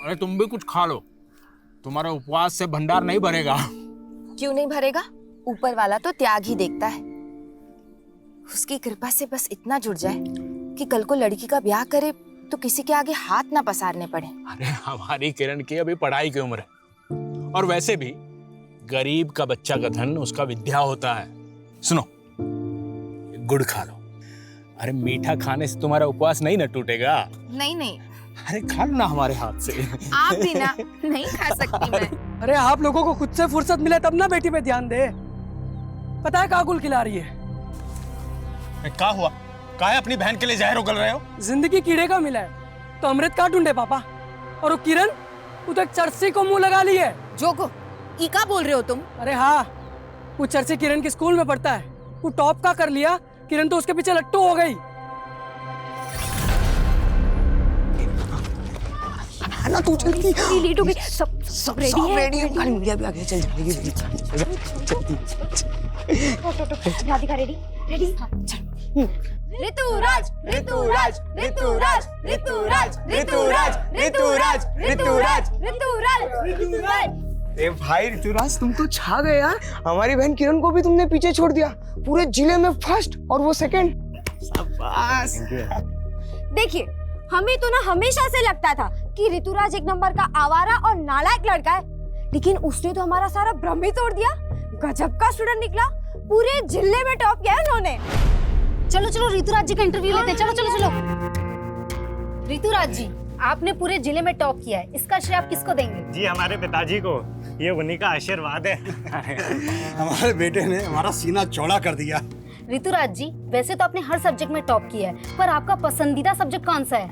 अरे तुम भी कुछ खा लो, तुम्हारा उपवास से भंडार नहीं भरेगा। क्यों नहीं भरेगा? ऊपर वाला तो त्याग ही देखता है। उसकी कृपा से बस इतना जुड़ जाए कि कल को लड़की का ब्याह करे तो किसी के आगे हाथ ना पसारने पड़े। अरे हमारी किरण की अभी पढ़ाई की उम्र है, और वैसे भी गरीब का बच्चा का धन उसका विद्या होता है। सुनो, गुड़ खा लो। अरे मीठा खाने से तुम्हारा उपवास नहीं न टूटेगा। नहीं नहीं, अरे खा लो ना हमारे हाथ से। आप भी ना, नहीं खा सकती मैं। अरे आप लोगों को खुद से फुर्सत मिले तब ना बेटी पे ध्यान दे। पता है काकुल खिला रही है। क्या हुआ? काहे अपनी बहन के लिए जहर उगल रहे हो? जिंदगी कीड़े का मिला है तो अमृत का ढूंढे पापा। और वो किरण, वो तो एक चरसी को मुंह लगा ली है। जोगो, ई का बोल रहे हो तुम? अरे हाँ, वो चरसी किरण के स्कूल में पढ़ता है। वो टॉप का कर लिया, किरण तो उसके पीछे लट्टू हो गई। ना तू जल्दी लेट हो गई। सब रेडी है। खाली मीडिया भी आगे चल जाएगी। Radhika ready ready. ऋतुराज ऋतुराज ऋतुराज ऋतुराज ऋतुराज ऋतुराज ऋतुराज ऋतुराज ऋतुराज। ए भाई ऋतुराज, तुम तो छा गए यार। हमारी बहन किरण को भी तुमने पीछे छोड़ दिया। पूरे जिले में फर्स्ट और वो सेकंड। शाबाश। देखिए, हमें तो ना हमेशा से लगता था कि ऋतुराज एक नंबर का आवारा और नालायक लड़का है, लेकिन उसने तो हमारा सारा भ्रम ही तोड़ दिया। गजब का स्टूडेंट निकला, पूरे जिले में टॉप किया है उन्होंने। चलो चलो ऋतुराज जी का इंटरव्यू लेते हैं। चलो चलो चलो। ऋतुराज जी, आपने पूरे जिले में टॉप किया है, इसका श्रेय आप किसको देंगे? जी हमारे पिताजी को, ये उन्हीं का आशीर्वाद है। हमारे बेटे ने हमारा सीना चौड़ा कर दिया। ऋतुराज जी, वैसे तो आपने हर सब्जेक्ट में टॉप किया है, पर आपका पसंदीदा सब्जेक्ट कौन सा है?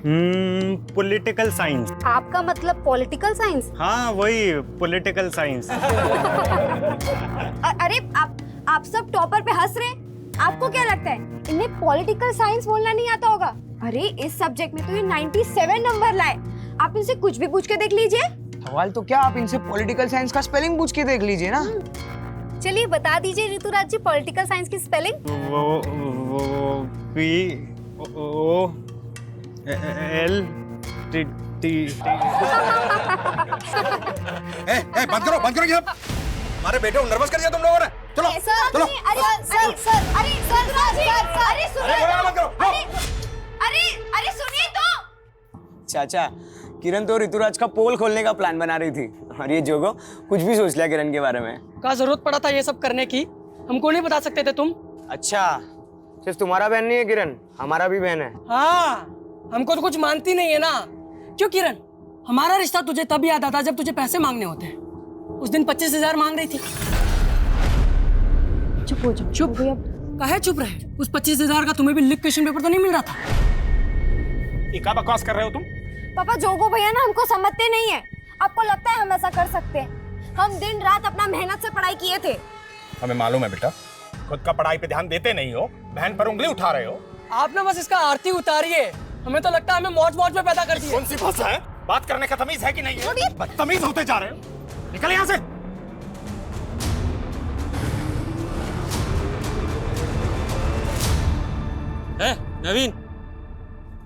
Political science. आपका मतलब पॉलिटिकल साइंस? हाँ वही पॉलिटिकल साइंस। अरे आप सब टॉपर पे हंस रहे हैं। आपको क्या लगता है इन्हें पॉलिटिकल साइंस बोलना नहीं आता होगा? अरे इस सब्जेक्ट में तो ये 97 नंबर लाए। आप इनसे कुछ भी पूछ के देख लीजिए। सवाल तो क्या, आप इनसे पॉलिटिकल साइंस का स्पेलिंग पूछ के देख लीजिए ना। चलिए बता दीजिए ऋतुराज जी, पॉलिटिकल साइंस की स्पेलिंग। वो POLTT। बंद करो ये सब। हमारे बेटे को नर्वस कर दिया तुम लोगों ने। चलो चलो। अरे सुनिए तो। चाचा, किरण तो ऋतुराज का पोल खोलने का प्लान बना रही थी, और ये जोगो कुछ भी सोच लिया किरण के बारे में। का जरूरत पड़ा था ये सब करने की? हमको नहीं बता सकते थे तुम? अच्छा, सिर्फ तुम्हारा बहन नहीं है किरण, हमारा भी बहन है। हाँ, हमको तो कुछ मानती नहीं है ना। क्यों किरण, हमारा रिश्ता तुझे तब याद आता जब तुझे पैसे मांगने होते। उस दिन 25,000 मांग रही थी। चुप हो जाओ। चुप काहे चुप रहे? उस 25,000 का तुम्हें भी लिख क्वेश्चन पेपर तो नहीं मिल रहा था? ये क्या बकवास कर रहे हो तुम? पापा, जोगो भैया ना हमको समझते नहीं है। आपको लगता है हम ऐसा कर सकते हैं? हम दिन रात अपना मेहनत से पढ़ाई किए थे। हमें मालूम है बेटा, खुद का पढ़ाई पे ध्यान देते नहीं हो, बहन पर उंगली उठा रहे हो। आप ना बस इसका आरती उतारिए। हमें तो लगता है हमें मौज मौज में पैदा कर दिए। कौन सी भाषा है? बात करने का तमीज है कि नहीं है? बदतमीज होते जा रहे हो। निकल यहाँ से। नवीन,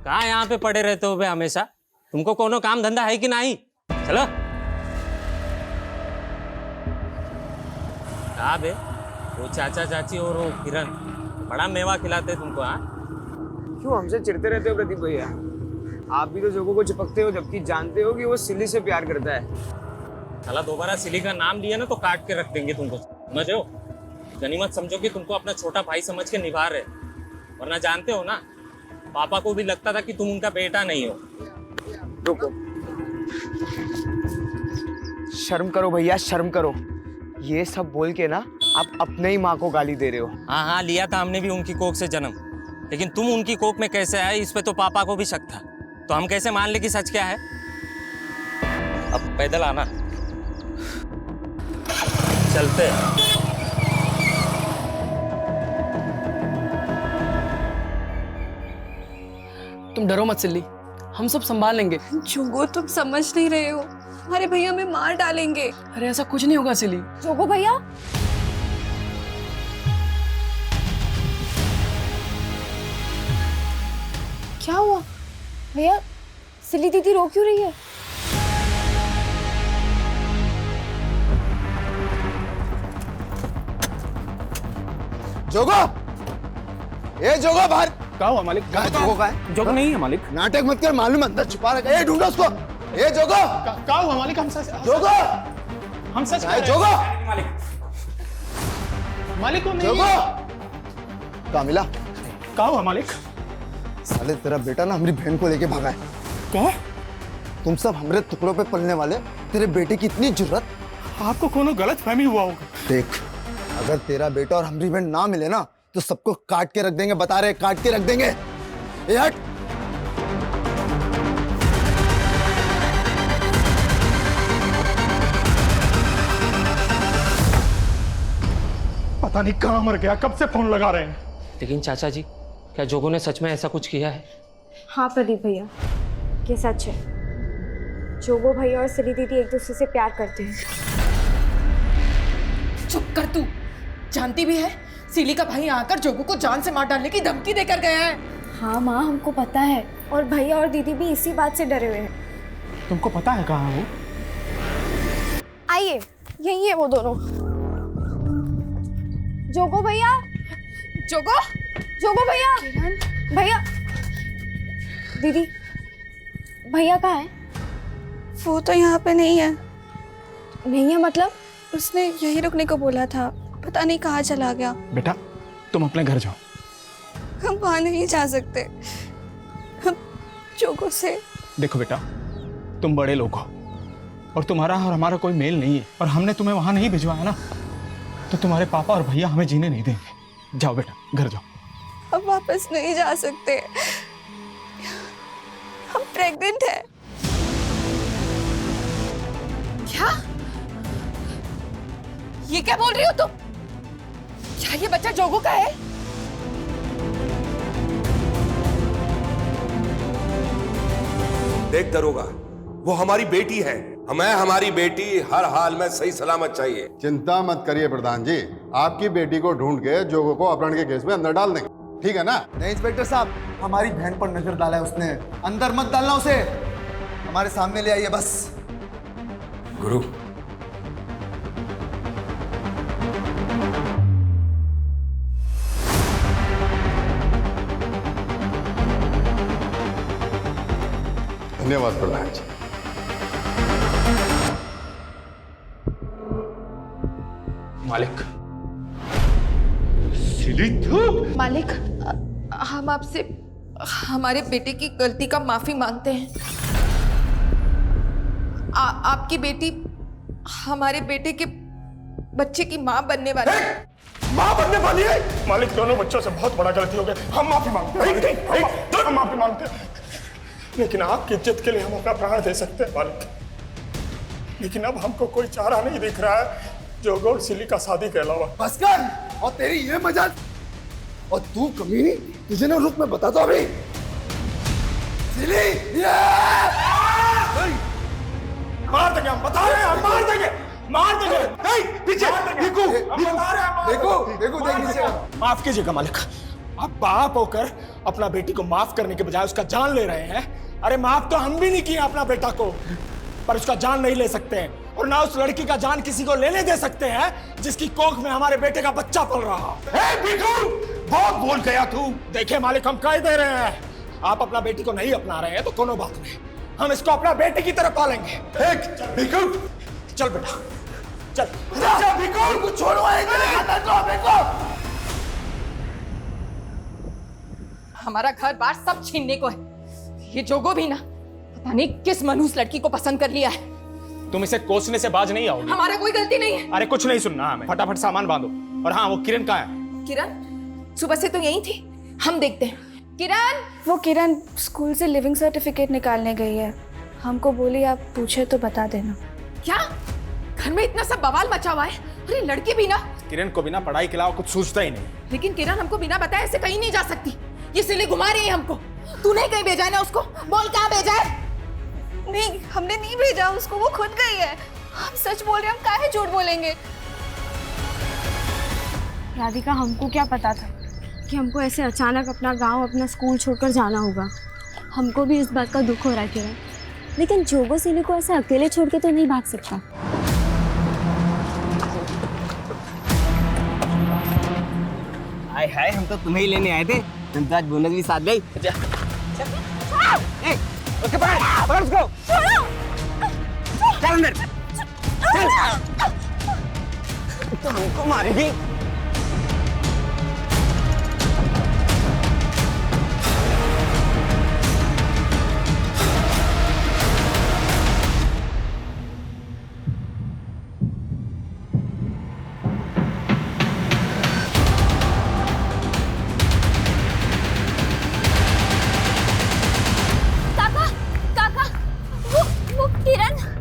कहाँ यहाँ पे पड़े रहते हो बे हमेशा? तुमको कोनो काम धंधा है कि नहीं? चलो। कहाँ बे वो चाचा चाची और वो किरण बड़ा मेवा खिलाते तुमको? हाँ, क्यों हमसे चिढ़ते रहते हो प्रदीप भैया? आप भी तो जोगो को चिपकते हो, जबकि जानते हो कि वो सिल्ली से प्यार करता है। साला दोबारा सिली का नाम लिया ना तो काट के रख देंगे तुमको, समझ हो? गनीमत समझो कि तुमको अपना छोटा भाई समझ के निभा रहे, वरना जानते हो ना, पापा को भी लगता था कि तुम उनका बेटा नहीं हो। रुको, शर्म करो भैया, शर्म करो। ये सब बोल के ना आप अपने ही माँ को गाली दे रहे हो। हाँ हाँ, लिया था हमने भी उनकी कोख से जन्म, लेकिन तुम उनकी कोख में कैसे आए इस पे तो पापा को भी शक था। तो हम कैसे मान ले कि सच क्या है? अब पैदल आना, चलते। तुम डरो मत सिल्ली, हम सब संभाल लेंगे। जोगो, तुम समझ नहीं रहे हो, हमारे भैया हमें मार डालेंगे। अरे ऐसा कुछ नहीं होगा सिल्ली। जोगो भैया, क्या हुआ? भैया, सिली दीदी रो क्यों रही है? जोगो, ए जोगो बाहर। क्या हुआ मालिक? कहाँ है जोगो? कहाँ है? जोग नहीं है मालिक। नाटक मत कर, मालूम अंदर छुपा रखा है। ए ढूंढो उसको। ए जोगो, क्या हुआ मालिक? हम सच जोगो, कह रहे हैं। जोगो, मालिक को नहीं। जोगो। कहाँ मिला? क्या हुआ मालिक? साले तेरा बेटा ना हमारी बहन को लेके भागा है। क्या? तुम सब हमारे टुकड़ों पे पलने वाले, तेरे बेटे की इतनी जुर्रत। आपको कोनो गलत फहमी हुआ होगा। देख, अगर तेरा बेटा और हमारी बहन ना मिले ना तो सबको काट के रख देंगे, बता रहे, काट के रख देंगे। ए हट। पता नहीं कहाँ मर गया, कब से फोन लगा रहे हैं। लेकिन चाचा जी, क्या जोगो ने सच में ऐसा कुछ किया है? हाँ प्रदीप भैया, ये सच है। जोगो भैया और सिली दीदी एक दूसरे से प्यार करते हैं। चुप कर तू। जानती भी है सिली का भाई आकर जोगो को जान से मार डालने की धमकी देकर गया है। हाँ माँ, हमको पता है, और भैया और दीदी भी इसी बात से डरे हुए हैं। तुमको पता है कहाँ वो? आइए, यही है वो दोनों। जोगो भैया, जोगो, जोगो भैया, भैया, दीदी, भैया कहाँ है? वो तो यहाँ पे नहीं है। नहीं है मतलब? उसने यहीं रुकने को बोला था, पता नहीं कहाँ चला गया। बेटा तुम अपने घर जाओ। हम वहाँ नहीं जा सकते, हम जोगो से। देखो बेटा, तुम बड़े लोग हो और तुम्हारा और हमारा कोई मेल नहीं है, और हमने तुम्हें वहां नहीं भिजवाया ना, तो तुम्हारे पापा और भैया हमें जीने नहीं देंगे। जाओ बेटा, घर जाओ। हम वापस नहीं जा सकते, हम प्रेग्नेंट है। क्या? ये क्या बोल रही हो तुम? क्या ये बच्चा जोगो का है? देख दरोगा, वो हमारी बेटी है। हमें हमारी बेटी हर हाल में सही सलामत चाहिए। चिंता मत करिए प्रधान जी, आपकी बेटी को ढूंढ के जोगो को अपहरण के केस में अंदर डाल देंगे, ठीक है ना? नहीं इंस्पेक्टर साहब, हमारी बहन पर नजर डाला है उसने, अंदर मत डालना उसे, हमारे सामने ले आइए बस। गुरु, धन्यवाद प्रधान जी। मालिक, मालिक, हम आपसे हमारे बेटे की गलती का माफी मांगते हैं। आपकी बेटी हमारे बेटे के बच्चे की माँ बनने वाली है। माँ बनने वाली है? मालिक दोनों बच्चों से बहुत बड़ा गलती हो गया, हम माफी मांगते हैं। हम माफी मांगते हैं, लेकिन आपकी इज्जत के लिए हम अपना प्राण दे सकते हैं मालिक। लेकिन अब हमको कोई चारा नहीं दिख रहा है जोगो और सिली का शादी के अलावा। बस कर, और तेरी ये मजाक, और तू कमीनी, तुझे ना रुक, मैं बताता हूं अभी। सिली, मार देंगे, हम बता रहे हैं, हम मार देंगे, मार देंगे। नहीं, पीछे देखो, देखो देख नीचे। माफ कीजिएगा मालिक, आप बाप होकर अपना बेटी को माफ करने के बजाय उसका जान ले रहे हैं। अरे माफ तो हम भी नहीं किए अपना बेटा को, पर उसका जान नहीं ले सकते हैं, और ना उस लड़की का जान किसी को लेने दे सकते हैं जिसकी कोख में हमारे बेटे का बच्चा पल रहा। बहुत बोल गया तू। देखिए मालिक, हम कह दे रहे हैं, आप अपना बेटी को नहीं अपना रहे हैं तो कोनो बात नहीं, हम इसको अपना बेटे की तरह पालेंगे। चल बेटा, चल। छोड़ो, हमारा घर बार सब छीनने को है। ये जोगो भी ना पता नहीं किस मनहूस लड़की को पसंद कर लिया है। तुम इसे कोसने से बाज नहीं आओगे। हमारा कोई गलती नहीं है। अरे कुछ नहीं सुनना हमें, फटाफट सामान बांधो। और हाँ, वो किरण कहाँ है? किरण सुबह से तो यही थी, हम देखते हैं। किरण, वो किरण स्कूल से लिविंग सर्टिफिकेट निकालने गई है, हमको बोली आप पूछे तो बता देना। क्या घर में इतना सब बवाल मचा हुआ है? अरे लड़की भी ना, किरण को बिना पढ़ाई के अलावा कुछ सूझता ही नहीं। लेकिन किरण हमको बिना बताए ऐसे कहीं नहीं जा सकती। ये सिली घुमा रही है हमको। तूने कहीं भेजा है ना उसको? बोल कहाँ भेजा है? नहीं, हमने नहीं भेजा उसको, वो खुद गई है। हम सच बोल रहे हैं, हम काहे झूठ बोलेंगे? राधिका, हमको क्या पता था कि हमको ऐसे अचानक अपना गांव, अपना स्कूल छोड़कर जाना होगा। हमको भी इस बात का दुख हो रहा है किरण, लेकिन जोगो सिली को ऐसे अकेले छोड़ के तो नहीं भाग सकता। हाय हाय, हम तो तुम्हें ही लेने आए थे। तुम तो आज बोनस भी साथ गई। उसके पकड़ उसको। चल अंदर। चल। तो हमको मारेगी।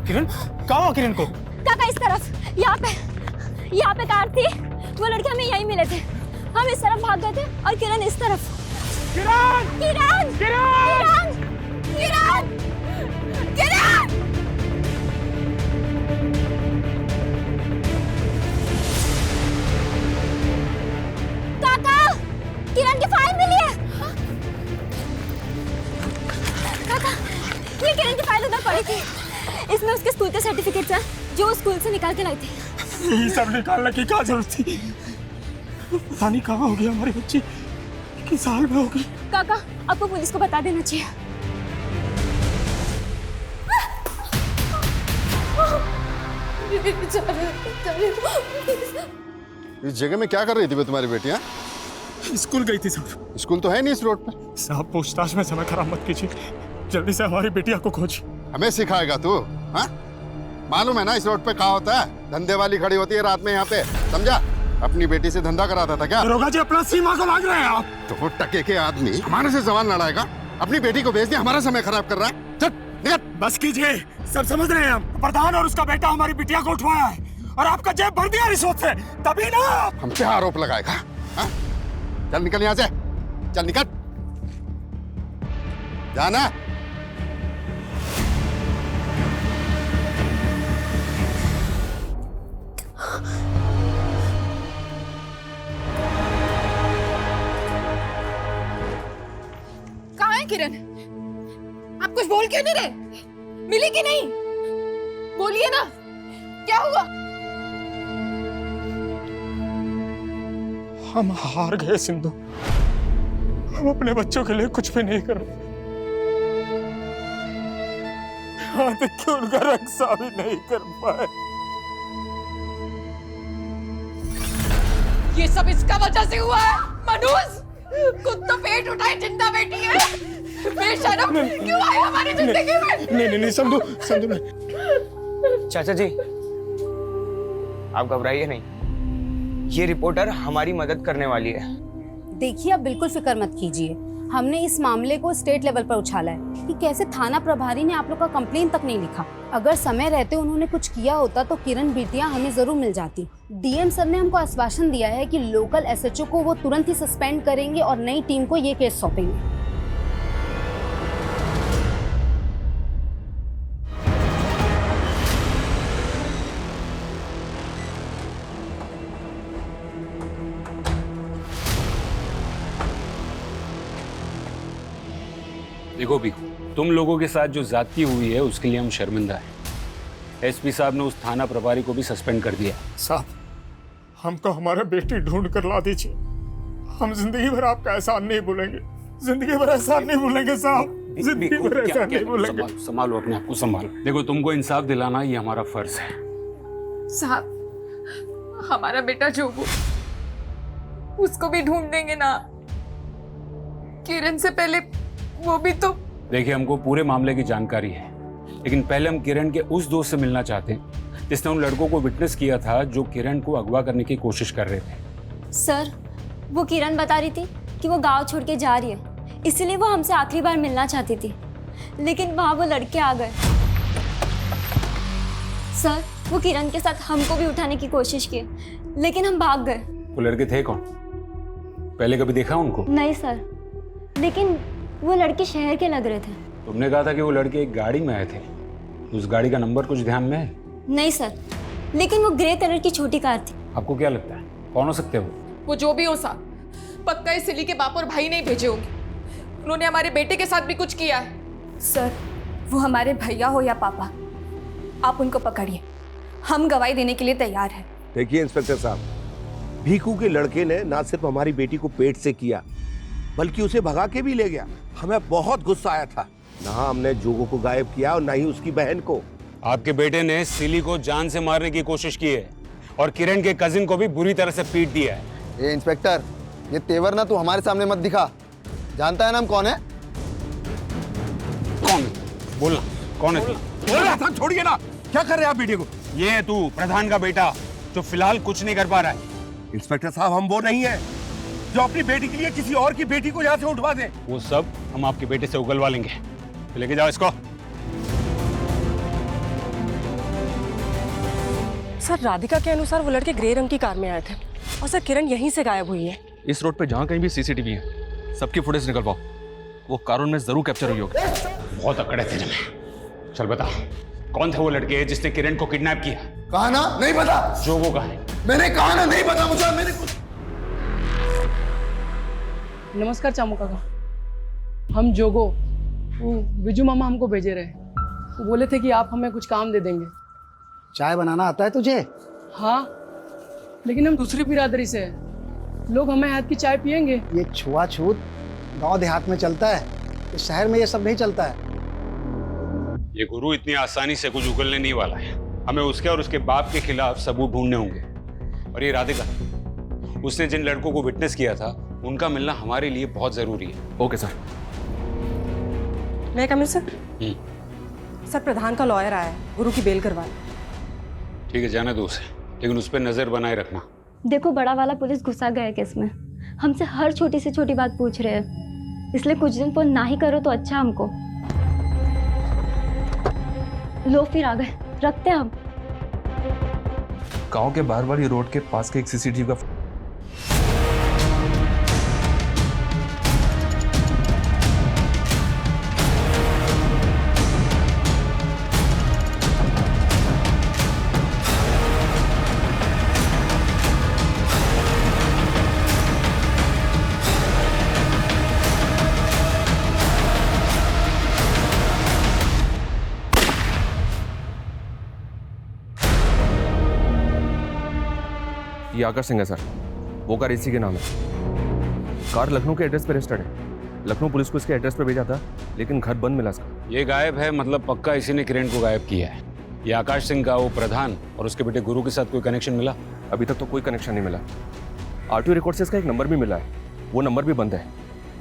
किरण, कहाँ हो किरण को? काका इस तरफ, यहाँ पे कार थी। वो लड़के हमें यहीं मिले थे। हम इस तरफ भाग गए थे और किरण इस तरफ। किरण! किरण! किरण! किरण! किरण! काका, किरण की फाइल मिली है। काका, ये किरण की फाइल उधर पड़ी थी। इसमें उसके स्कूल के सर्टिफिकेट्स हैं जो उस स्कूल से निकाल के लाई थी। ये सब निकालने की क्या जरूरत थी? पता नहीं कहाँ होगी हमारी बच्ची, किस हाल में होगी। काका, आपको पुलिस को बता देना चाहिए। इस जगह में क्या कर रही थी वो तुम्हारी बेटी? स्कूल गई थी साहब। स्कूल तो है नहीं इस रोड पे। साहब, पूछताछ में समय खराब मत कीजिए, जल्दी से हमारी बेटिया को खोज। हमें सिखाएगा तू? हाँ, मालूम है ना इस रोड पे क्या होता है? धंधे वाली खड़ी होती है रात में यहाँ पे, समझा? अपनी बेटी से धंधा कराता था क्या? दरोगा जी, अपना सीमा को लांघ रहे हैं आप। तो वो टके के आदमी हमारे से सवाल लड़ाएगा? अपनी बेटी को भेज दिया, हमारा समय खराब कर रहा है। चल निकल। बस कीजिए, सब समझ रहे हैं हम। प्रधान और उसका बेटा हमारी बिटिया को उठवाया है और आपका जेब भर दिया रिश्वत से, तभी ना। हम पे आरोप लगाएगा? हाँ? चल निकल यहाँ से, चल निकल, जाना। कहाँ है किरण? आप कुछ बोल क्यों नहीं रहे? मिली कि नहीं? बोलिए ना, क्या हुआ? हम हार गए सिंधु, हम अपने बच्चों के लिए कुछ भी नहीं कर रहे। यहाँ तक कि उनका रक्षा भी नहीं कर पाए। ये सब इसका वजह से हुआ है। मनोज, खुद तो पेट उठाए जिंदा बैठी है। बेशरम, क्यों आए हमारी जिंदगी में? नहीं संधू, चाचा जी, आप घबराइए नहीं, ये रिपोर्टर हमारी मदद करने वाली है। देखिए, आप बिल्कुल फिक्र मत कीजिए। हमने इस मामले को स्टेट लेवल पर उछाला है कि कैसे थाना प्रभारी ने आप लोग का कंप्लेन तक नहीं लिखा। अगर समय रहते उन्होंने कुछ किया होता तो किरण बिटिया हमें जरूर मिल जाती। डीएम सर ने हमको आश्वासन दिया है कि लोकल एसएचओ को वो तुरंत ही सस्पेंड करेंगे और नई टीम को ये केस सौंपेंगे। देखो बीकू, तुम लोगों के साथ जो ज्यादती हुई है उसके लिए हम शर्मिंदा हैं। एसपी साहब ने उस थाना प्रभारी को भी सस्पेंड कर दिया। साहब, हमको हमारा बेटी ढूंढ कर ला दीजिए। हम जिंदगी भर आपका एहसान नहीं भूलेंगे, जिंदगी भर एहसान नहीं भूलेंगे साहब, जिंदगी भर एहसान नहीं भूलेंगे। संभालो अपने आप को, संभालो। देखो, तुमको इंसाफ दिलाना ये हमारा फर्ज है। साहब, हमारा बेटा जो वो, उसको भी ढूंढ देंगे ना। किरण से पहले वो भी तो। देखिए, हमको पूरे मामले की जानकारी है, लेकिन पहले हम किरण के उस दोस्त से मिलना चाहते हैं जिसने उन लड़कों को विटनेस किया था जो किरण को अगवा करने की कोशिश कर रहे थे। सर, वो किरण बता रही थी कि वो गांव छोड़ के जा रही है, इसलिए वो हमसे आखिरी बार मिलना चाहती थी, लेकिन वहां वो लड़के आ गए। सर, वो किरण के साथ हमको भी उठाने की कोशिश की, लेकिन हम भाग गए। वो लड़के थे कौन? पहले कभी देखा उनको? नहीं सर, लेकिन वो लड़के शहर के लग रहे थे। तुमने कहा था कि वो लड़के एक गाड़ी में आए थे, उस गाड़ी का नंबर कुछ ध्यान में है? नहीं सर, लेकिन वो ग्रे कलर की छोटी कार थी। आपको क्या लगता है कौन हो सकते हैं वो जो भी हो साहब, पक्का इस सिली के बाप और भाई नहीं भेजे होंगे। उन्होंने हमारे बेटे के साथ भी कुछ किया है। सर, वो हमारे भैया हो या पापा, आप उनको पकड़िए, हम गवाही देने के लिए तैयार हैं। देखिए इंस्पेक्टर साहब, भीखू के लड़के ने ना सिर्फ हमारी बेटी को पेट से किया बल्कि उसे भगा के भी ले गया। हमें बहुत गुस्सा आया था। ना हमने जोगो को गायब किया और ना ही उसकी बहन को। आपके बेटे ने सिली को जान से मारने की कोशिश की है और किरण के कजिन को भी बुरी तरह से पीट दिया है। ये इंस्पेक्टर, ये तेवर ना तू हमारे सामने मत दिखा। जानता है ना हम कौन है? कौन? बोलना कौन है? बोल रहा था, छोड़िए ना। क्या कर रहे हैं आप बेटे को? ये है तू, प्रधान का बेटा, जो फिलहाल कुछ नहीं कर पा रहा है। इंस्पेक्टर साहब, हम वो नहीं है जो अपनी बेटी के लिए किसी और की बेटी को यहाँ से उठवा दे। वो सब हम आपके बेटे से उगलवा लेंगे। लेके जाओ इसको। सर, राधिका के अनुसार वो लड़के ग्रे रंग की कार में आए थे और सर किरण यहीं से गायब हुई है। इस रोड पे जहाँ कहीं भी सीसीटीवी है, सबकी फुटेज निकलवाओ। वो कारून में जरूर कैप्चर हुई होगी। बहुत अकड़े थे तुम्हें। चल बता, कौन थे वो लड़के जिसने किरण को किडनैप किया? कहा ना नहीं पता। जोगो का है। मैंने कहा ना नहीं पता मुझे। मैंने कुछ नमस्कार चामू काका, हम जोगो, वो विजू मामा हमको भेजे रहे। वो बोले थे कि आप हमें कुछ काम दे देंगे। चाय बनाना आता है तुझे? हाँ, लेकिन हम दूसरी बिरादरी से हैं। लोग हमें हाथ की चाय पियेंगे। ये छुआछूत गांव देहात में चलता है, इस शहर में ये सब नहीं चलता है। ये गुरु इतनी आसानी से कुछ उगलने नहीं वाला है। हमें उसके और उसके बाप के खिलाफ सबूत ढूंढने होंगे। और ये राधिका, उसने जिन लड़कों को विटनेस किया था, उनका मिलना हमारे लिए बहुत जरूरी है। Okay sir. मैं कमिश्नर सर, प्रधान का लॉयर आया है, गुरु की बेल करवाए। ठीक है, जाना दो उसे, लेकिन उस पर नजर बनाए रखना। देखो, बड़ा वाला पुलिस घुसा गया है केस में। हमसे हर छोटी से छोटी बात पूछ रहे हैं, इसलिए कुछ दिन फोन ना ही करो तो अच्छा हमको। लो, फिर आ गए, रखते हैं हम। गांव के बाहर वाली रोड के पास के एक सीसीटीवी का ये आकाश सिंह है सर। वो कार इसी के नाम है। कार लखनऊ के एड्रेस पे रजिस्टर्ड है। लखनऊ पुलिस को इसके एड्रेस पे भेजा था, लेकिन घर बंद मिला इसका। ये गायब है, मतलब पक्का इसी ने किरण को गायब किया है। ये आकाश सिंह का वो प्रधान और उसके बेटे गुरु के साथ कोई कनेक्शन मिला? अभी तक तो कोई कनेक्शन नहीं मिला। आरटीओ रिकॉर्ड से इसका एक नंबर भी मिला है, वो नंबर भी बंद है।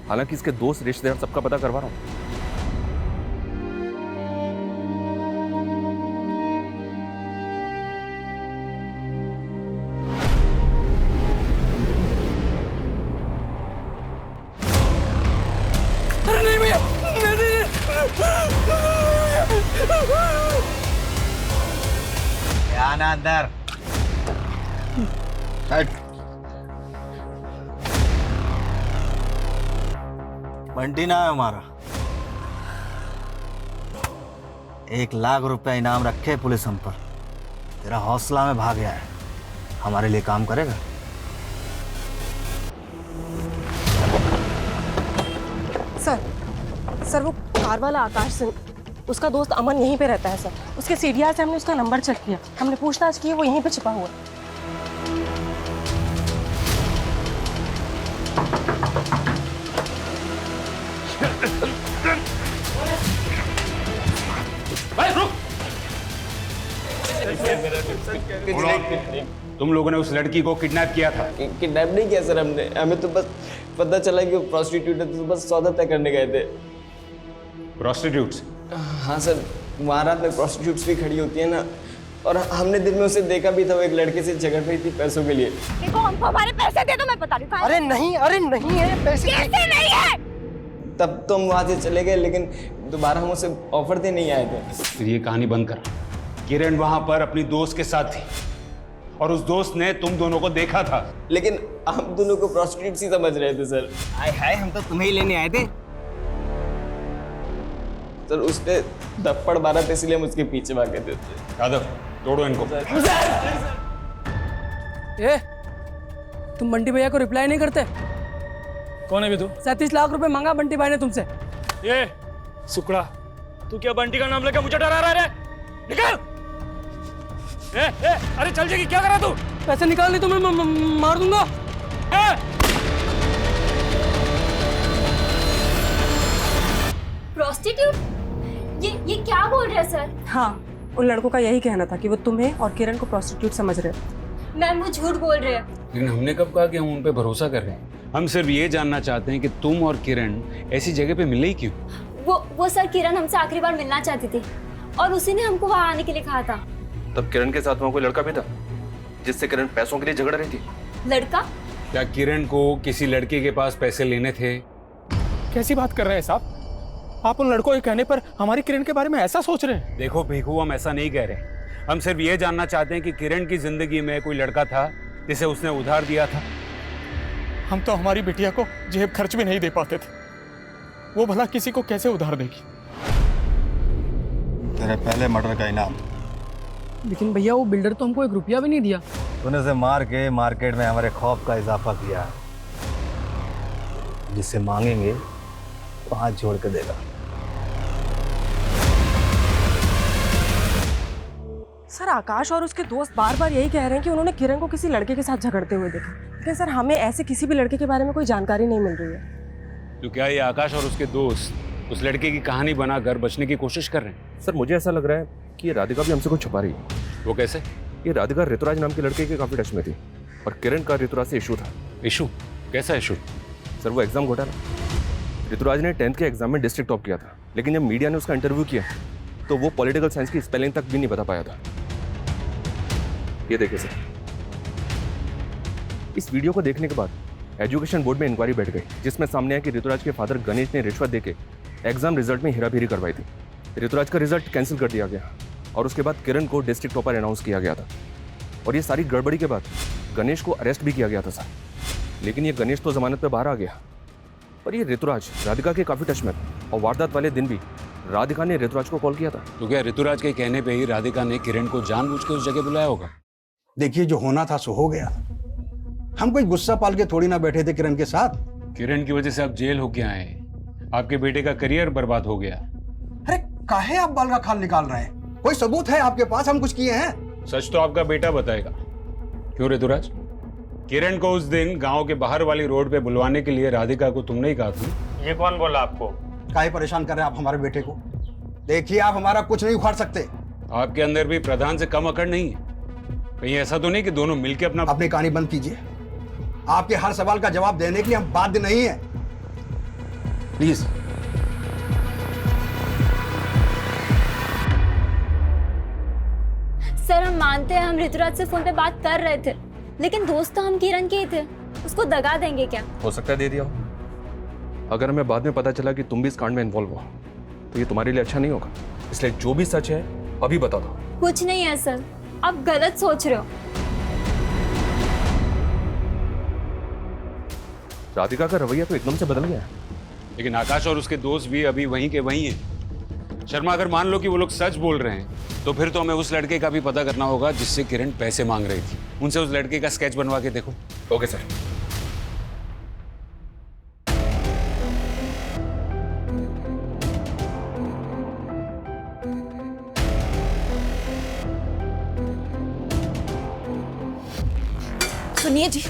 हालांकि इसके दोस्त रिश्तेदार सबका पता करवा रहा हूँ। आना अंदर। बंटी नाम है हमारा। 1 लाख रुपया इनाम रखे पुलिस हम पर। तेरा हौसला में भाग गया है, हमारे लिए काम करेगा? सर, वो कार वाला आकाश सिंह, उसका दोस्त अमन यहीं पे रहता है सर। उसके सीडीआर से हमने उसका नंबर चेक किया, हमने पूछताछ की, वो यहीं पे छिपा हुआ है। भाई रुक! तुम लोगों ने उस लड़की को किडनैप किया था? किडनैप नहीं किया सर हमने, हमें तो बस पता चला कि वो प्रोस्टिट्यूट है, तो बस सौदा तय करने गए थे। प्रोस्टिट्यूट्स? हाँ सर, वहाँ रात में प्रोस्टिट्यूट्स भी खड़ी होती है ना, और हमने दिन में उसे देखा भी था। वो एक लड़के से झगड़ रही थी पैसों के लिए। देखो, हमको हमारे पैसे दे दो, मैं बता रही हूँ। अरे नहीं है पैसे। कैसे नहीं है? तब तो हम वहाँ से चले गए, लेकिन दोबारा हम उसे ऑफर दे नहीं आए थे। फिर ये कहानी बंद कर। किरण वहां पर अपनी दोस्त के साथ थी और उस दोस्त ने तुम दोनों को देखा था। लेकिन हम दोनों को प्रोस्टिट्यूट ही समझ रहे थे सर। हाय, हम तो तुम्हें ही लेने आए थे सर। उसने थप्पड़ मारा था, इसलिए हम उसके पीछे भागे थे। यादव, तोड़ो इनको। ए, तुम बंटी भैया को रिप्लाई नहीं करते? कौन है भी तू? 37 लाख रुपए मांगा बंटी भाई ने तुमसे। ये सुकड़ा, तू क्या बंटी का नाम लेकर मुझे डरा रहा है? निकल! अरे चल जाएगी, क्या कर रहा तू? पैसे निकाल नहीं तो मैं मार दूंगा। प्रोस्टिट्यूट? ये क्या बोल रहे हैं सर? हाँ, उन लड़कों का यही कहना था कि वो तुम्हें और किरण को प्रोस्टिट्यूट समझ रहे हो। मैम वो झूठ बोल रहे हैं। लेकिन हमने कब कहा कि हम उन पे भरोसा कर रहे हैं? हम सिर्फ ये जानना चाहते हैं कि तुम और किरण ऐसी जगह पे मिले ही क्यों? वो सर किरण हमसे आखिरी बार मिलना चाहती थी और उसी ने हमको वहाँ आने के लिए कहा था। तब किरण के साथ वहाँ कोई लड़का भी था जिससे किरण पैसों के लिए झगड़ रही थी? लड़का? क्या किरण को किसी लड़के के पास पैसे लेने थे? कैसी बात कर रहे हैं साहब? आप उन लड़कों के कहने पर हमारी किरण के बारे में ऐसा सोच रहे हैं? देखो भीखू, हम ऐसा नहीं कह रहे। हम सिर्फ ये जानना चाहते हैं कि किरण की जिंदगी में कोई लड़का था जिसे उसने उधार दिया था। हम तो हमारी बिटिया को जेब खर्च भी नहीं दे पाते थे, वो भला किसी को कैसे उधार देगी? तेरे पहले मर्डर का इनाम। लेकिन भैया वो बिल्डर तो हमको 1 रुपया भी नहीं दिया। तूने उसे मार के मार्केट में हमारे खौफ का इजाफा किया है। जिससे मांगेंगे तो हाथ जोड़ के देगा। सर आकाश और उसके दोस्त बार बार यही कह रहे हैं कि उन्होंने किरण को किसी लड़के के साथ झगड़ते हुए देखा, लेकिन सर हमें ऐसे किसी भी लड़के के बारे में कोई जानकारी नहीं मिल रही है। तो क्या ये आकाश और उसके दोस्त उस लड़के की कहानी बनाकर बचने की कोशिश कर रहे हैं? सर मुझे ऐसा लग रहा है कि ये राधिका भी हमसे कुछ छुपा रही है। वो कैसे? ये राधिका ऋतुराज नाम के लड़के के काफी टच में थी और किरण का ऋतुराज से इशू था। इशू? कैसा इशू? सर वो एग्जाम घोटाला। ऋतुराज ने 10th के एग्जाम में डिस्ट्रिक्ट टॉप किया था, लेकिन जब मीडिया ने उसका इंटरव्यू किया तो वो पॉलिटिकल साइंस की स्पेलिंग तक भी नहीं बता पाया था। ये देखिए सर, इस वीडियो को देखने के बाद एजुकेशन बोर्ड में इंक्वायरी बैठ गई, जिसमें सामने आया कि ऋतुराज के फादर गणेश ने रिश्वत देके एग्जाम रिजल्ट में हेराफेरी करवाई थी। ऋतुराज का रिजल्ट कैंसिल कर दिया गया और उसके बाद किरण को डिस्ट्रिक्ट टॉपर अनाउंस किया गया था। और ये सारी गड़बड़ी के बाद गणेश को अरेस्ट भी किया गया था सर। लेकिन ये गणेश तो जमानत पे बाहर आ गया, पर ये ऋतुराज राधिका के काफी टच में था और वारदात वाले दिन भी राधिका ने ऋतुराज को कॉल किया था। तो क्या ऋतुराज के कहने पे ही राधिका ने किरण को जानबूझ के उस जगह बुलाया होगा? देखिए, जो होना था सो हो गया। हम कोई गुस्सा पाल के थोड़ी ना बैठे थे किरण के साथ। किरण की वजह से आप जेल होके आए, आपके बेटे का करियर बर्बाद हो गया। अरे काहे आप बाल का खाल निकाल रहे हैं? कोई सबूत है आपके पास हम कुछ किए हैं? सच तो आपका बेटा बताएगा। क्यों ऋतुराज? किरण को उस दिन गांव के बाहर वाली रोड पे बुलवाने के लिए राधिका को तुमने ही कहा था। ये कौन बोला आपको? काहे परेशान कर रहे हैं आप हमारे बेटे को? देखिए, आप हमारा कुछ नहीं उखाड़ सकते। आपके अंदर भी प्रधान से कम अकड़ नहीं है? कहीं ऐसा तो नहीं कि दोनों मिलकर अपनी कहानी बंद कीजिए। आपके हर सवाल का जवाब देने के लिए हम बाध्य नहीं है। प्लीज। सर हम मानते हैं हम ऋतुराज से फोन पे बात कर रहे थे, लेकिन दोस्त तो हम किरण के ही थे। उसको दगा देंगे क्या? हो सकता है दे दिया हो। अगर हमें बाद में पता चला कि तुम भी इस कांड में इन्वॉल्व हो तो ये तुम्हारे लिए अच्छा नहीं होगा। इसलिए जो भी सच है अभी बता दो। कुछ नहीं है सर, आप गलत सोच रहे हो। राधिका का रवैया तो एकदम से बदल गया है। लेकिन आकाश और उसके दोस्त भी अभी वहीं के वहीं हैं। शर्मा, अगर मान लो कि वो लोग सच बोल रहे हैं तो फिर तो हमें उस लड़के का भी पता करना होगा जिससे किरण पैसे मांग रही थी। उनसे उस लड़के का स्केच बनवा के देखो। Okay sir. सुनिए जी,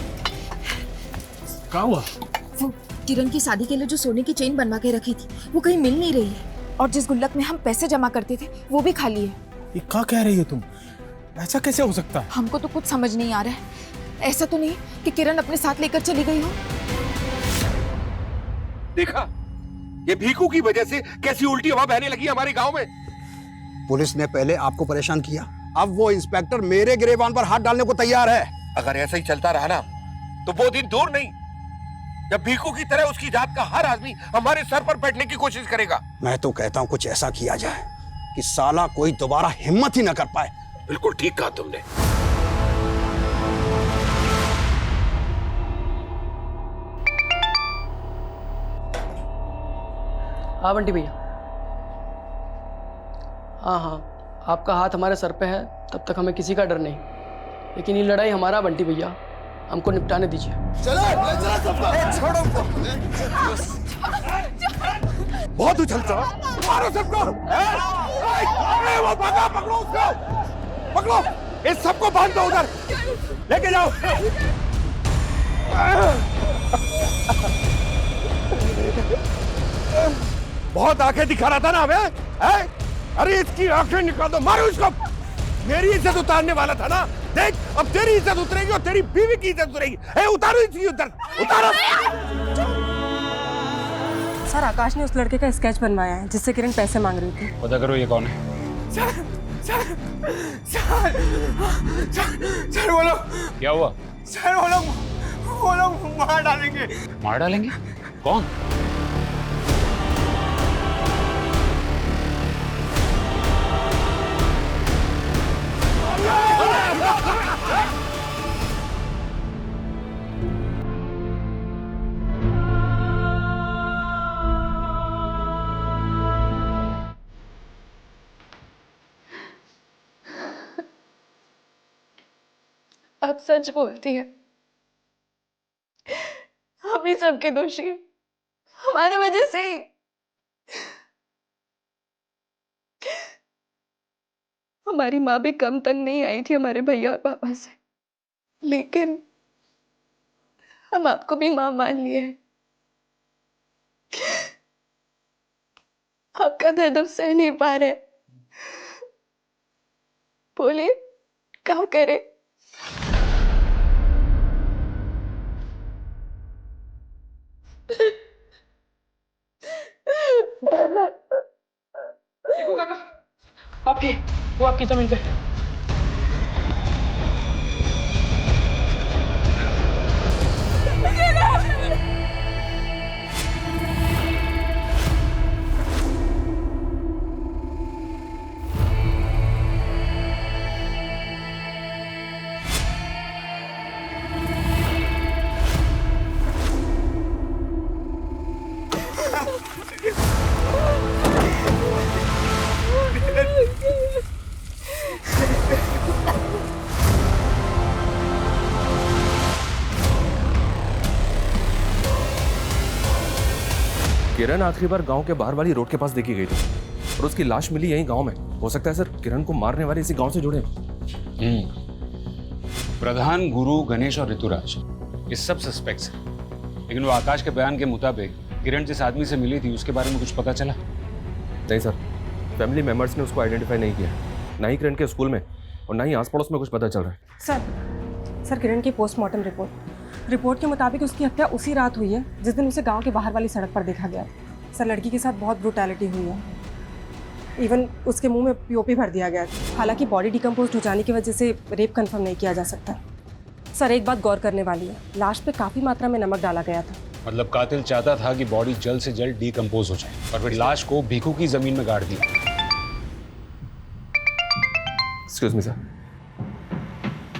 क्या हुआ? वो किरण की शादी के लिए जो सोने की चेन बनवा के रखी थी वो कहीं मिल नहीं रही है, और जिस गुल्लक में हम पैसे जमा करते थे वो भी खाली है। ये क्या कह रही हो तुम? ऐसा कैसे हो सकता है? हमको तो कुछ समझ नहीं आ रहा है। ऐसा तो नहीं कि किरण अपने साथ लेकर चली गई हो? देखा, ये भीखू की वजह से कैसी उल्टी हवा बहने लगी हमारे गांव में। पुलिस ने पहले आपको परेशान किया, अब वो इंस्पेक्टर मेरे गिरेबान पर हाथ डालने को तैयार है। अगर ऐसा ही चलता रहा ना तो वो दिन दूर नहीं जब भीखू की तरह उसकी जात का हर आदमी हमारे सर पर बैठने की कोशिश करेगा। मैं तो कहता हूं कुछ ऐसा किया जाए कि साला कोई दोबारा हिम्मत ही न कर पाए। बिल्कुल ठीक कहा तुमने। हाँ बंटी भैया। हाँ, आपका हाथ हमारे सर पे है, तब तक हमें किसी का डर नहीं। लेकिन ये लड़ाई हमारा बंटी भैया, हमको निपटाने दीजिए। चलो छोड़ो, बहुत उछलता, मारो सबको। वो भागा, पकड़ो उसको, पकड़ो। इस सबको बांध दो उधर, लेके जाओ। बहुत आंखें दिखा रहा था ना हमें, है? अरे इसकी आंखें निकाल दो, मारो इसको। मेरी इज्जत उतारने वाला था ना, देख अब तेरी इज्जत उतरेगी और तेरी बीवी की इज्जत उतरेगी। उतारो इसकी उधर, उतारो। सर आकाश ने उस लड़के का स्केच बनवाया है जिससे किरण पैसे मांग रही थी। पता करो ये कौन है। सर वो लोग, क्या हुआ? सर वो लोग मार डालेंगे। मार डालेंगे? कौन? अब सच बोलती है, हम ही सबके दोषी हैं, हमारे वजह से ही। हमारी माँ भी कम तंग नहीं आई थी हमारे भैया और पापा से, लेकिन हम आपको भी माँ मान लिए हैं। आपका दर्द अब सह नहीं पा रहे, बोलिए क्या करे। वो आपकी जमीन पे। किरण आखिरी बार गांव के बाहर वाली रोड के पास देखी गई थी और उसकी लाश मिली यहीं गांव में। हो सकता है सर किरण को मारने वाले इसी गांव से जुड़े। प्रधान, गुरु, गणेश और ऋतुराज ये सब सस्पेक्ट्स हैं, लेकिन वो आकाश के बयान के मुताबिक किरण जिस आदमी से मिली थी उसके बारे में कुछ पता चला? नहीं सर, फैमिली मेंबर्स ने उसको आइडेंटिफाई नहीं किया, ना ही किरण के स्कूल में और ना ही आस पड़ोस में कुछ पता चल रहा है। सर किरण की पोस्टमार्टम रिपोर्ट के मुताबिक उसकी हत्या उसी रात हुई है जिस दिन उसे गांव के बाहर वाली सड़क पर देखा गया। सर लड़की के साथ बहुत ब्रूटैलिटी हुई है, इवन उसके मुंह में पीओपी भर दिया गया। हालांकि बॉडी डिकम्पोज हो जाने की वजह से रेप कंफर्म नहीं किया जा सकता। सर एक बात गौर करने वाली है, लाश पे काफी मात्रा में नमक डाला गया था। मतलब कातिल चाहता था कि बॉडी जल्द से जल्द डिकम्पोज हो जाए और फिर लाश को भीखू की जमीन में गाड़ दिया। Excuse me sir.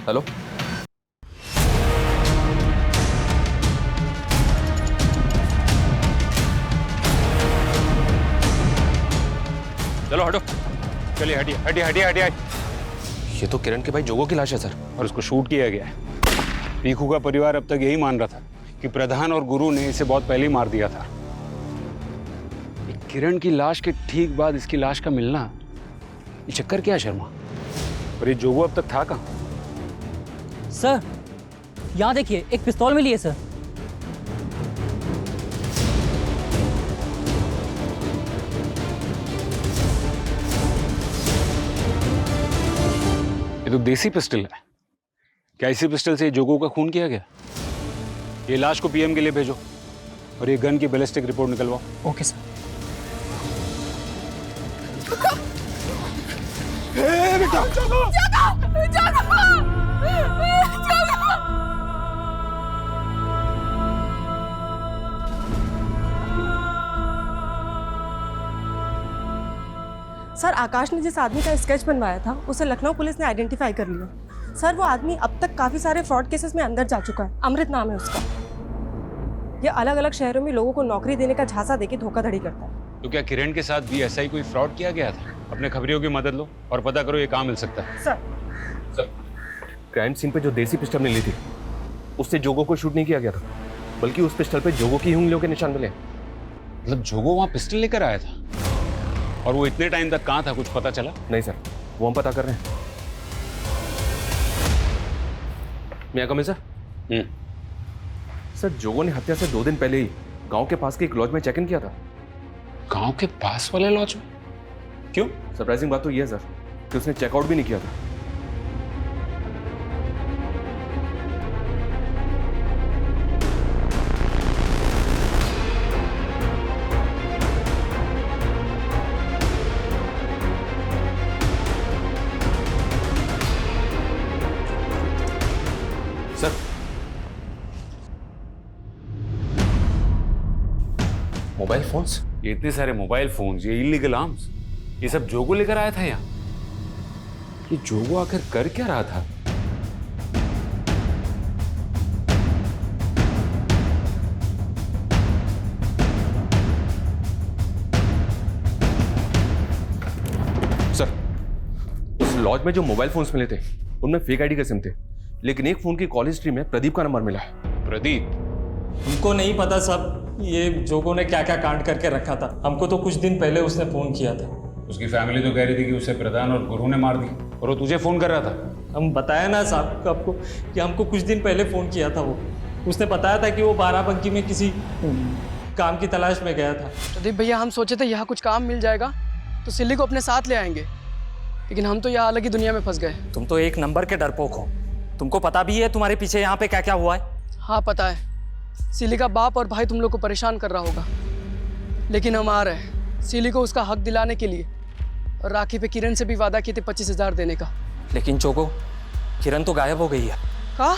हेलो, चलो हटो, चलिए हटिए हटिए हटिए हटिए। ये तो किरण के भाई जोगो की लाश है सर, और उसको शूट किया गया है। भीखू का परिवार अब तक यही मान रहा था कि प्रधान और गुरु ने इसे बहुत पहले ही मार दिया था। किरण की लाश के ठीक बाद इसकी लाश का मिलना, ये चक्कर क्या है शर्मा? और ये जोगो अब तक था कहाँ? सर यहाँ देखिए, एक पिस्तौल मिली है सर। ये तो देसी पिस्टल है। क्या इसी पिस्टल से जोगो का खून किया गया? ये लाश को पीएम के लिए भेजो और ये गन की बैलिस्टिक रिपोर्ट निकलवाओ। Okay sir. बेटा सर आकाश ने जिस आदमी का स्केच बनवाया था उसे लखनऊ पुलिस ने आइडेंटिफाई कर लिया। सर वो आदमी अब तक काफी सारे फ्रॉड केसेस में अंदर जा चुका है। अमृत नाम है उसका। ये अलग अलग शहरों में लोगों को नौकरी देने का झांसा देके धोखाधड़ी करता है। तो क्या किरण के साथ भी ऐसा ही कोई फ्रॉड किया गया था? अपने खबरियों की मदद लो और पता करो ये कहाँ मिल सकता है। सर क्राइम सीन पे जो देसी पिस्टल मिली थी उससे जोगो को शूट नहीं किया गया था, बल्कि उस पिस्टल पे जोगो की उंगलियों के निशान मिले। मतलब जोगो वहाँ पिस्टल लेकर आया था और वो इतने टाइम तक कहाँ था, कुछ पता चला? नहीं सर, वो हम पता कर रहे हैं। मैं कम सर। सर जोगो ने हत्या से 2 दिन पहले ही गांव के पास के एक लॉज में चेक इन किया था। गांव के पास वाले लॉज में? क्यों? सरप्राइजिंग बात तो यह है सर कि उसने चेकआउट भी नहीं किया था। Sir, mobile phones? ये इतने सारे मोबाइल फोन्स, ये इलीगल आर्म्स, ये सब जोगो लेकर आया था यहाँ। ये जोगो आखिर कर क्या रहा था? सर, उस लॉज में जो मोबाइल फोन्स मिले थे उनमें फेक आईडी के सिम थे, लेकिन एक फोन की कॉल हिस्ट्री में प्रदीप का नंबर मिला है। प्रदीप? हमको नहीं पता सब ये जोगो ने क्या क्या कांड करके रखा था। हमको तो कुछ दिन पहले उसने फोन किया था। उसकी फैमिली तो कह रही थी कि उसे प्रधान और गुरु ने मार दिया, और वो तुझे फोन कर रहा था। हम बताया ना साहब आपको कि हमको कुछ दिन पहले फोन किया था वो। उसने बताया था कि वो बाराबंकी में किसी काम की तलाश में गया था। प्रदीप भैया, हम सोचे थे यहाँ कुछ काम मिल जाएगा तो सिल्ली को अपने साथ ले आएंगे, लेकिन हम तो यहाँ अलग ही दुनिया में फंस गए। तुम तो एक नंबर के डरपोक हो। तुमको पता भी है तुम्हारे पीछे यहाँ पे क्या क्या हुआ है? हाँ पता है, सिली का बाप और भाई तुम लोग को परेशान कर रहा होगा, लेकिन हम आ रहे हैं सिली को उसका हक दिलाने के लिए। और राखी पे किरण से भी वादा किए थे 25,000 देने का। लेकिन चोको, किरण तो गायब हो गई है। कहा?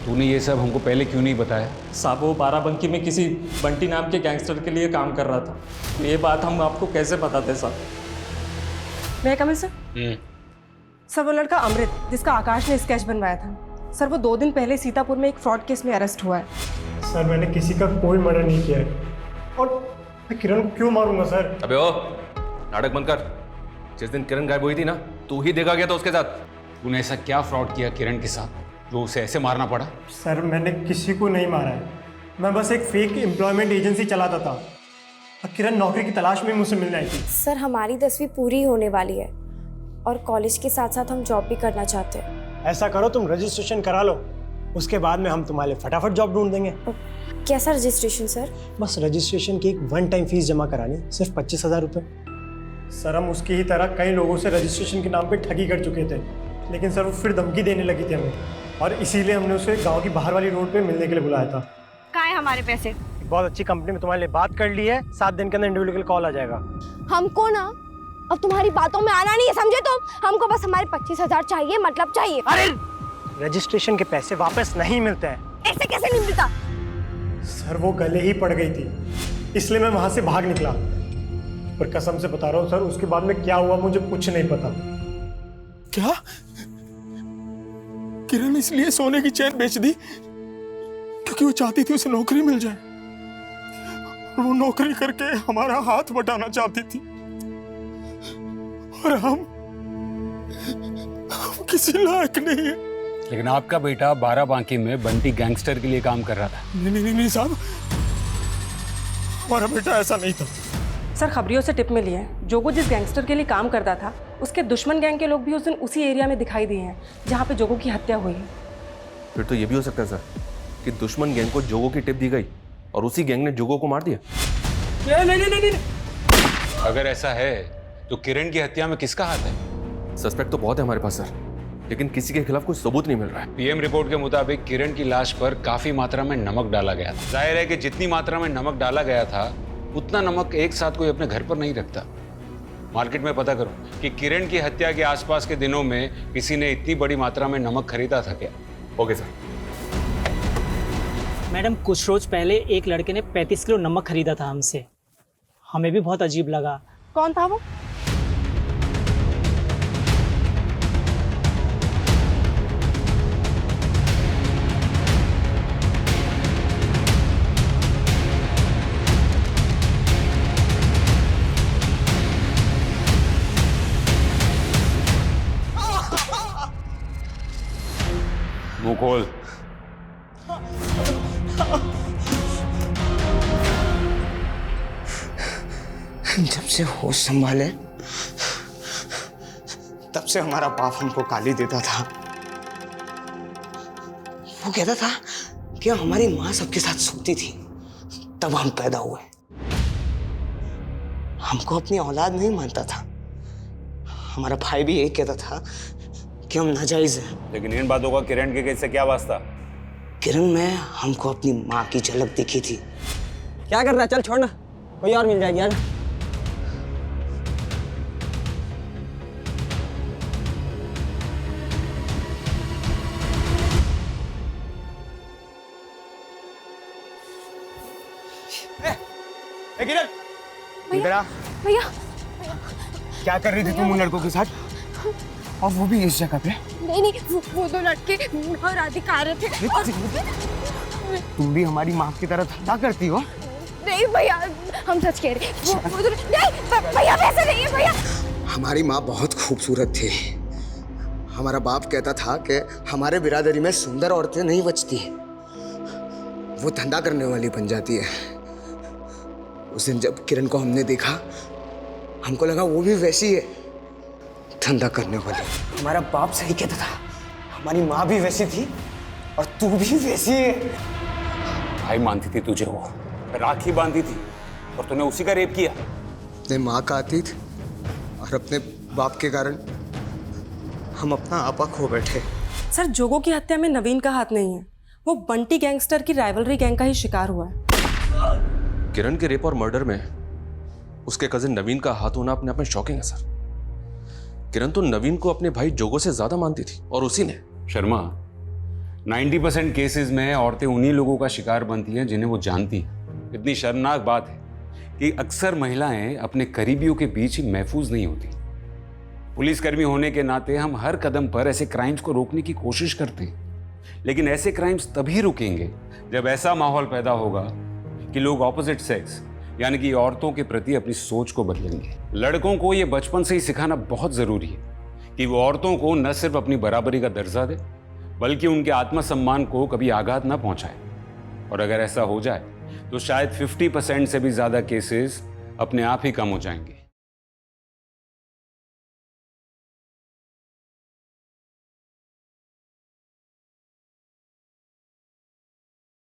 तूने ये सब हमको पहले क्यों नहीं बताया? साहब वो बाराबंकी में किसी बंटी नाम के गैंगस्टर के लिए काम कर रहा था। तो ये बात हम आपको कैसे बताते साहब? मैं कमिल सर? सर वो लड़का अमृत जिसका आकाश ने स्केच बनवाया था, सर वो 2 दिन पहले सीतापुर में एक फ्रॉड केस में अरेस्ट हुआ है। सर मैंने किसी का कोई मर्डर नहीं किया है, और मैं किरण को क्यों मारूंगा सर? अबे ओ, नाटक बंद कर। जिस दिन किरण गायब हुई थी ना, तू ही देखा गया था उसके साथ। तूने ऐसा क्या फ्रॉड किया किरण के साथ जो उसे ऐसे मारना पड़ा? सर मैंने किसी को नहीं मारा है, मैं बस एक फेक एम्प्लॉयमेंट एजेंसी चलाता था। किरण नौकरी की तलाश में मुझसे मिलने आई थी। सर हमारी 10वीं पूरी होने वाली है और कॉलेज के साथ साथ हम जॉब भी करना चाहते हैं। ऐसा करो तुम रजिस्ट्रेशन करा लो, उसके बाद में हम तुम्हारे लिए फटाफट जॉब ढूंढ देंगे। कैसा रजिस्ट्रेशन सर? बस रजिस्ट्रेशन की एक 1 टाइम फीस जमा करानी, सिर्फ 25,000 रुपये। सर हम उसकी ही तरह कई लोगों से रजिस्ट्रेशन के नाम पे ठगी कर चुके थे, लेकिन सर वो फिर धमकी देने लगी थी हमें, और इसीलिए हमने उसे गाँव की बाहर वाली रोड पे मिलने के लिए बुलाया था। कहाँ है हमारे पैसे? बहुत अच्छी कंपनी में तुम्हारे लिए बात कर ली है, 7 दिन के अंदर इंडिविजुअल कॉल आ जाएगा। हमको ना अब तुम्हारी बातों में आना नहीं है, समझे तुम? हमको बस हमारे 25,000 चाहिए, मतलब चाहिए। अरे रजिस्ट्रेशन के पैसे वापस नहीं मिलते हैं। ऐसे कैसे नहीं मिलता? सर वो गले ही पड़ गई थी, इसलिए मैं वहां से भाग निकला, पर कसम से बता रहा हूँ सर उसके बाद में क्या हुआ मुझे कुछ नहीं पता। क्या? किरण इसलिए सोने की चैन बेच दी क्योंकि वो चाहती थी उसे नौकरी मिल जाए, और वो नौकरी करके हमारा हाथ बटाना चाहती थी, और हम किसी लायक नहीं है। लेकिन आपका बेटा बाराबांकी में बंटी गैंगस्टर के लिए काम कर रहा था। नहीं साहब, हमारा बेटा ऐसा नहीं था। सर खबरियों से टिप मिली है, जोगो जिस गैंगस्टर के लिए काम करता था उसके दुश्मन गैंग के लोग भी उस दिन उसी एरिया में दिखाई दिए हैं जहाँ पे जोगो की हत्या हुई है। फिर तो ये भी हो सकता है सर कि दुश्मन गैंग को जोगो की टिप दी गई और उसी गैंग ने जोगो को मार दिया। नहीं। अगर ऐसा है तो किरण की हत्या में किसका हाथ है? सस्पेक्ट तो बहुत है हमारे पास सर, लेकिन किसी के खिलाफ कोई सबूत नहीं मिल रहा है। पीएम रिपोर्ट के मुताबिक किरण की लाश पर काफी मात्रा में नमक डाला गया था। जाहिर है कि जितनी मात्रा में नमक डाला गया था उतना नमक एक साथ कोई अपने घर पर नहीं रखता। मार्केट में पता करो कि किरण की हत्या के आसपास के दिनों में किसी ने इतनी बड़ी मात्रा में नमक खरीदा था क्या? Okay sir. मैडम कुछ रोज पहले एक लड़के ने 35 किलो नमक खरीदा था हमसे, हमें भी बहुत अजीब लगा। कौन था वो? मुंह खोल। जब से होश संभाले तब से हमारा बाप हमको गाली देता था, वो कहता था कि हमारी माँ सबके साथ सोती थी, तब हम पैदा हुए। हमको अपनी औलाद नहीं मानता था। हमारा भाई भी यही कहता था कि हम नाजायज हैं। लेकिन इन बातों का किरण के केस से क्या वास्ता? किरण में हमको अपनी माँ की झलक दिखी थी। क्या कर रहा है? चल छोड़ ना, कोई और मिल जाएगी यार। किरण इधर आ। भैया क्या कर रही थी तुम उन लड़कों के साथ, और वो भी इस जगह पे? नहीं, वो दो लड़के और राधिका आ रहे थे और... तुम भी हमारी माँ की तरह धंधा करती हो? नहीं भैया, हम सच कह रहे हैं। वो दो नहीं भैया, वैसे नहीं है भैया। हमारी माँ बहुत खूबसूरत थी। हमारा बाप कहता था कि हमारे बिरादरी में सुंदर औरतें नहीं बचती, वो धंधा करने वाली बन जाती है। उस दिन जब किरण को हमने देखा, हमको लगा वो भी वैसी है, धंधा करने वाली। हमारा बाप सही कहता था, हमारी माँ भी वैसी थी और तू भी वैसी है। भाई मानती थी तुझे, वो राखी बांधी थी और तूने उसी का रेप किया। अपने माँ का अतीत और अपने बाप के कारण हम अपना आपा खो बैठे। सर, जोगो की हत्या में नवीन का हाथ नहीं है। वो बंटी गैंगस्टर की राइवलरी गैंग का ही शिकार हुआ है। किरण के रेप और मर्डर में उसके कजिन नवीन का हाथ होना अपने आप में शॉकिंग है सर। किरण तो नवीन को अपने भाई जोगो से ज्यादा मानती थी, और उसी ने। शर्मा, 90% केसेस में औरतें उन्हीं लोगों का शिकार बनती हैं जिन्हें वो जानती हैं। इतनी शर्मनाक बात है कि अक्सर महिलाएं अपने करीबियों के बीच ही महफूज नहीं होती। पुलिसकर्मी होने के नाते हम हर कदम पर ऐसे क्राइम्स को रोकने की कोशिश करते हैं, लेकिन ऐसे क्राइम्स तभी रुकेंगे जब ऐसा माहौल पैदा होगा कि लोग ऑपोजिट सेक्स यानी कि औरतों के प्रति अपनी सोच को बदलेंगे। लड़कों को ये बचपन से ही सिखाना बहुत जरूरी है कि वो औरतों को न सिर्फ अपनी बराबरी का दर्जा दे, बल्कि उनके आत्मसम्मान को कभी आघात न पहुंचाए। और अगर ऐसा हो जाए तो शायद 50% से भी ज्यादा केसेस अपने आप ही कम हो जाएंगे।